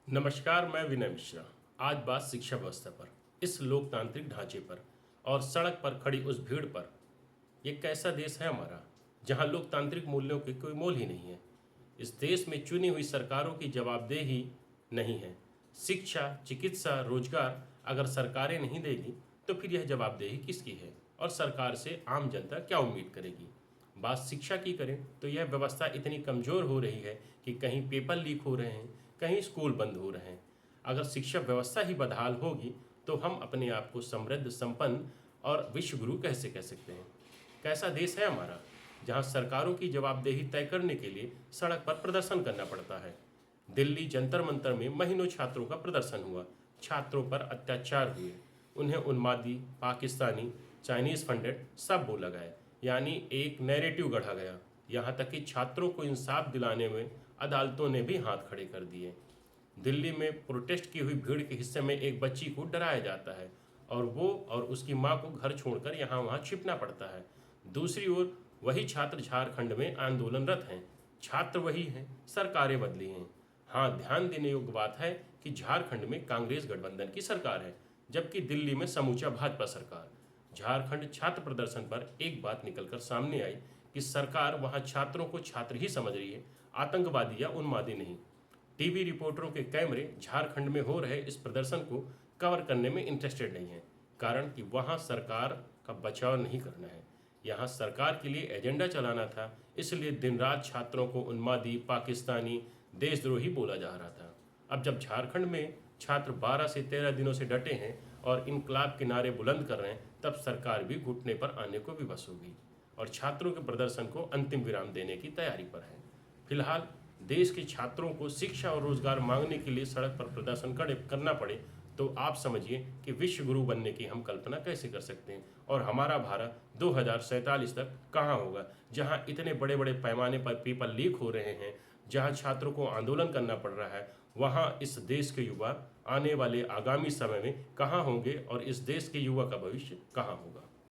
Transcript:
नमस्कार, मैं विनय मिश्रा। आज बात शिक्षा व्यवस्था पर, इस लोकतांत्रिक ढांचे पर और सड़क पर खड़ी उस भीड़ पर। ये कैसा देश है हमारा, जहां लोकतांत्रिक मूल्यों की कोई मोल ही नहीं है। इस देश में चुनी हुई सरकारों की जवाबदेही नहीं है। शिक्षा, चिकित्सा, रोजगार अगर सरकारें नहीं देगी तो फिर यह जवाबदेही किसकी है और सरकार से आम जनता क्या उम्मीद करेगी। बात शिक्षा की करें तो यह व्यवस्था इतनी कमज़ोर हो रही है कि कहीं पेपर लीक हो रहे हैं, कहीं स्कूल बंद हो रहे हैं। अगर शिक्षा व्यवस्था ही बदहाल होगी तो हम अपने आप को समृद्ध, संपन्न और विश्वगुरु कैसे कह सकते हैं। कैसा देश है हमारा, जहां सरकारों की जवाबदेही तय करने के लिए सड़क पर प्रदर्शन करना पड़ता है। दिल्ली जंतर मंतर में महीनों छात्रों का प्रदर्शन हुआ। छात्रों पर अत्याचार हुए, उन्हें उन्मादी, पाकिस्तानी, चाइनीज फंडेड सब बोला गया, यानी एक नैरेटिव गढ़ा गया। यहाँ तक कि छात्रों को इंसाफ दिलाने में अदालतों ने भी हाथ खड़े कर दिए। दिल्ली में प्रोटेस्ट की हुई भीड़ के हिस्से में एक बच्ची को डराया जाता है और वो और उसकी मां को घर छोड़कर यहाँ वहाँ छिपना पड़ता है। दूसरी ओर वही छात्र झारखंड में आंदोलनरत हैं। छात्र वही हैं, सरकारें बदली हैं। हाँ, ध्यान देने योग्य बात है कि झारखंड में कांग्रेस गठबंधन की सरकार है, जबकि दिल्ली में समूचा भाजपा सरकार। झारखंड छात्र प्रदर्शन पर एक बात निकलकर सामने आई कि सरकार वहां छात्रों को छात्र ही समझ रही है, आतंकवादी या उन्मादी नहीं। टीवी रिपोर्टरों के कैमरे झारखंड में हो रहे इस प्रदर्शन को कवर करने में इंटरेस्टेड नहीं है, कारण कि वहां सरकार का बचाव नहीं करना है। यहाँ सरकार के लिए एजेंडा चलाना था, इसलिए दिन रात छात्रों को उन्मादी, पाकिस्तानी, देशद्रोही बोला जा रहा था। अब जब झारखंड में छात्र 12 से 13 दिनों से डटे हैं और इनकलाब के नारे बुलंद कर रहे हैं, तब सरकार भी घुटने पर आने को विवश होगी और छात्रों के प्रदर्शन को अंतिम विराम देने की तैयारी पर है। फिलहाल देश के छात्रों को शिक्षा और रोजगार मांगने के लिए सड़क पर प्रदर्शन करना पड़े तो आप समझिए कि विश्व गुरु बनने की हम कल्पना कैसे कर सकते हैं और हमारा भारत 2047 तक कहाँ होगा, जहाँ इतने बड़े बड़े पैमाने पर पेपर लीक हो रहे हैं, जहाँ छात्रों को आंदोलन करना पड़ रहा है। वहाँ इस देश के युवा आने वाले आगामी समय में कहाँ होंगे और इस देश के युवा का भविष्य कहाँ होगा।